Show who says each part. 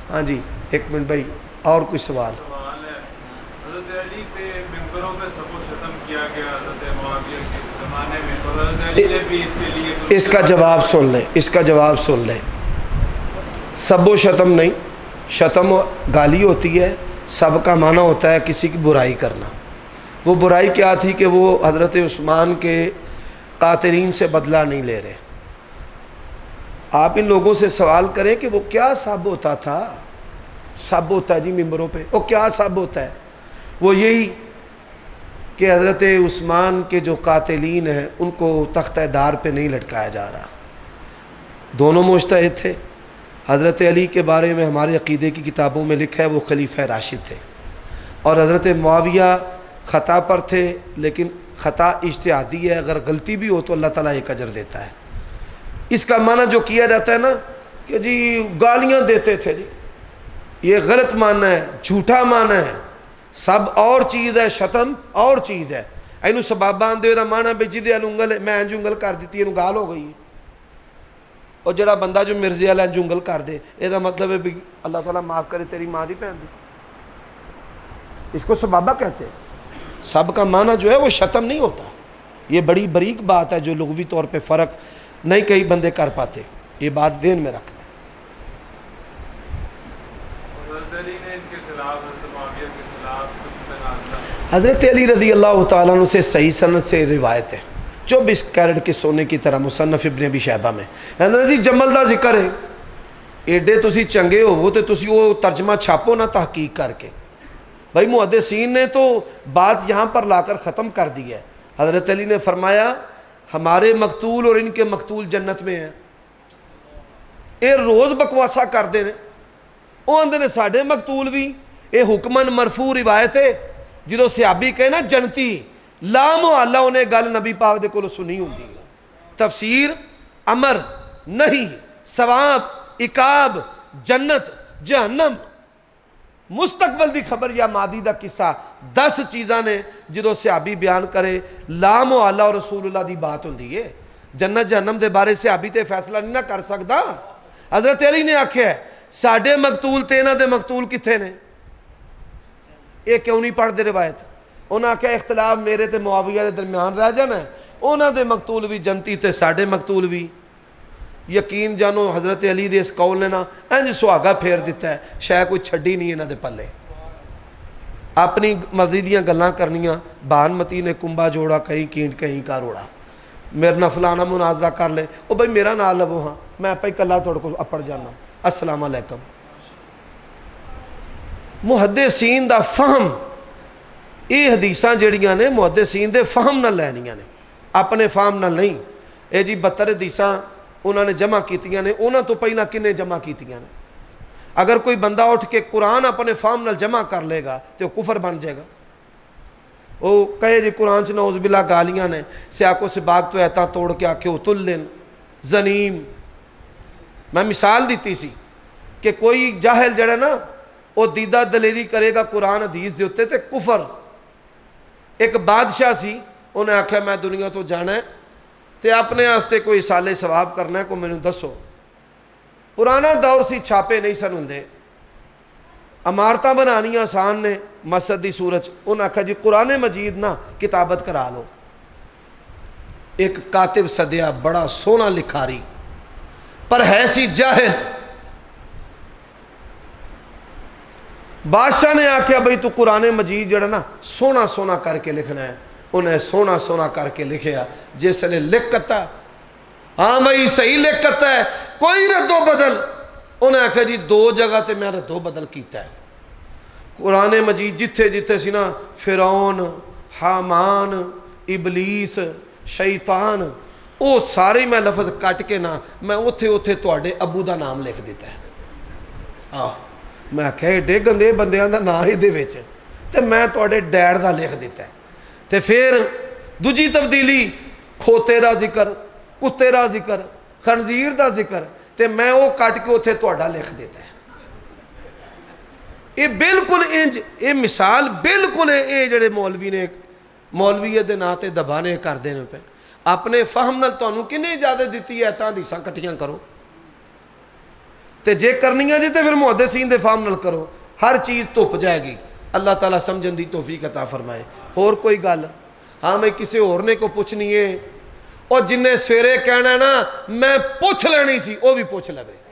Speaker 1: ہاں جی ایک منٹ بھائی، اور کوئی سوال؟
Speaker 2: سوال ہے، حضرت علی پہ ممبروں پہ سب و شتم کیا گیا حضرت معاویہ کے زمانے میں، اور حضرت علی نے بھی اس کے لیے
Speaker 1: اس کا جواب سن لیں، اس کا جواب سن لیں۔ سب و شتم نہیں، شتم گالی ہوتی ہے، سب کا معنی ہوتا ہے کسی کی برائی کرنا۔ وہ برائی کیا تھی کہ وہ حضرت عثمان کے قاتلین سے بدلہ نہیں لے رہے۔ آپ ان لوگوں سے سوال کریں کہ وہ کیا سب ہوتا تھا؟ سب ہوتا ہے جی ممبروں پہ، وہ کیا سب ہوتا ہے؟ وہ یہی کہ حضرت عثمان کے جو قاتلین ہیں ان کو تختہ دار پہ نہیں لٹکایا جا رہا۔ دونوں مجتہد تھے۔ حضرت علی کے بارے میں ہمارے عقیدے کی کتابوں میں لکھا ہے وہ خلیفہ راشد تھے، اور حضرت معاویہ خطا پر تھے، لیکن خطا اجتہادی ہے، اگر غلطی بھی ہو تو اللہ تعالیٰ ایک اجر دیتا ہے۔ اس کا معنی جو کیا جاتا ہے نا کہ جی گالیاں دیتے تھے، جی یہ غلط معنی ہے، جھوٹا معنی ہے۔ سب اور چیز ہے، شتم اور چیز ہے۔ اینو سباباں دے رہا معنی بھی جدے انگل میں انج انگل کر دیتی ہے گال ہو گئی ہے، اور جڑا بندہ جو مرزی والا انج انگل کر دے یہ مطلب ہے بھی اللہ تعالیٰ معاف کرے تیری ماں دی بہن دی، اس کو سبابہ کہتے ہیں۔ سب کا معنی جو ہے وہ شتم نہیں ہوتا۔ یہ بڑی بریک بات ہے جو لغوی طور پہ فرق نہیں کئی بندے کر پاتے، یہ بات ذہن میں رکھنا۔
Speaker 2: حضرت علی نے ان کے خلاف، حضرت معاویہ کے خلاف حکم نازلہ
Speaker 1: حضرت علی رضی اللہ تعالیٰ عنہ سے صحیح سند سے روایت ہے 24 کیرٹ کے سونے کی طرح، مصنف ابن ابی شیبہ میں جی جمل دا ذکر ہے۔ ایڈے تسی چنگے ہو تو تسی وہ ترجمہ چھاپو نہ تحقیق کر کے۔ بھائی محدثین نے تو بات یہاں پر لا کر ختم کر دی ہے۔ حضرت علی نے فرمایا ہمارے مقتول اور ان کے مقتول جنت میں ہیں۔ یہ روز بکواسا کر دے وہ آندے نے ساڈے مقتول بھی، یہ حکمن مرفوع روایت ہے۔ جدو صحابی کہے نا جنتی، لا محالہ انہیں گل نبی پاک دے کولو سنی ہوندی۔ تفسیر امر نہیں، ثواب، عقاب، جنت، جہنم، مستقبل دی خبر یا ماضی دا قصہ، 10 چیزاں نے جدو صحابی بیان کرے لا محالہ اور رسول اللہ دی بات ہوندی ہے۔ جنت جہنم دے بارے صحابی تے فیصلہ نہیں نہ کر سکتا۔ حضرت علی نے آکھیا ہے ساڈے مقتول تے انہاں دے مقتول کتھے نے؟ یہ کیوں نہیں پڑھ دے روایت؟ انہاں آکھیا اختلاف میرے تے معاویہ دے درمیان رہ جانا ہے، انہاں دے مقتول بھی جنتی تے ساڈے مقتول بھی۔ یقین جانو حضرت علی دے اس قول نے نا انج سہاگا پھیر دیتا ہے، شاید کوئی چھڈی نہیں انہاں دے پلے۔ اپنی مرضی دیاں گلاں کرنیاں، بہانمتی نے کنبا جوڑا کہیں کینٹ کہیں کا روڑا، میرے نہ فلانا مناظرہ کر لے، او بھائی میرا نہ لو ہاں، میں پہ کلا توڑ کو اپڑ جانا، السلام علیکم۔ محدثین دا فہم، یہ حدیثاں جڑیاں نے محدثین دے فہم نہ لینیاں نے، اپنے فہم نہ نہیں۔ اے جی 72 حدیثاں انہوں نے جمع کیتیاں نے، انہوں تو پہلا کنے جمع کیتیاں نے۔ اگر کوئی بندہ اٹھ کے قرآن اپنے فہم نال جمع کر لے گا تو کفر بن جائے گا۔ وہ کہے جی قرآن چ نعوذ باللہ گالیاں نے، سیاق و سباق تو ایتا توڑ کے آکھے اتلن زنیم۔ میں مثال دیتی سی کہ کوئی جاہل جڑا نا وہ دیدہ دلیری کرے گا قرآن حدیث دے ہوتے تے کفر۔ ایک بادشاہ سی انہیں آکھا میں دنیا تو جانا ہے تے اپنے آستے کوئی سالے ثواب کرنا ہے کو میں نے دسو۔ پرانا دور سی چھاپے نہیں سن ہوندے، عمارتاں بنانی آسان نے مسجد دی صورت، انہیں آکھا جی قرآن مجید نا کتابت کرا لو۔ ایک کاتب صدیہ بڑا سونا لکھاری پر ہے سی جاہل۔ بادشاہ نے آکھا بھئی تو قرآن مجید جڑا نا سونا سونا کر کے لکھنا ہے، انہیں سونا سونا کر کے لکھیا۔ جس نے لکھتا ہاں بھائی صحیح لکھتا ہے، کوئی رد و بدل، انہیں آکھا جی 2 جگہ تے میں رد و بدل کیتا ہے۔ قرآن مجید جتھے جتھے سی نا فرعون، حامان، ابلیس، شیطان، وہ سارے میں لفظ کٹ کے نا میں اوتھے اوتھے تواڈے ابو دا نام لکھ دیتا ہے۔ میں کہا ایڈے گندے بندیاں دا نام ہی دے وچ تے میں تواڈے ڈیڈ دا لکھ دیتا ہے۔ تے پھر دوجی تبدیلی کھوتے دا ذکر، کتے دا ذکر، خنزیر دا ذکر، تے میں وہ کٹ کے اتھے تواڈا لکھ دیتا ہے۔ یہ بالکل انج، یہ مثال بالکل یہ جڑے مولوی نے مولویت دے ناں تے دبانے کر دینے پہ اپنے فہم نال تانوں کنے اجازت دیتی ہے تاں حدیثاں کٹیاں کرو؟ تے جے کرنیاں جی تے پھر محدثین دے فام نال کرو، ہر چیز دھپ جائے گی۔ اللہ تعالیٰ سمجھن دی توفیق عطا فرمائے۔ اور کوئی گل؟ ہاں میں کسی اور نے کو پوچھنی ہے، اور جن نے سویرے کہنا ہے نا میں پوچھ لینی سی، وہ بھی پوچھ لے۔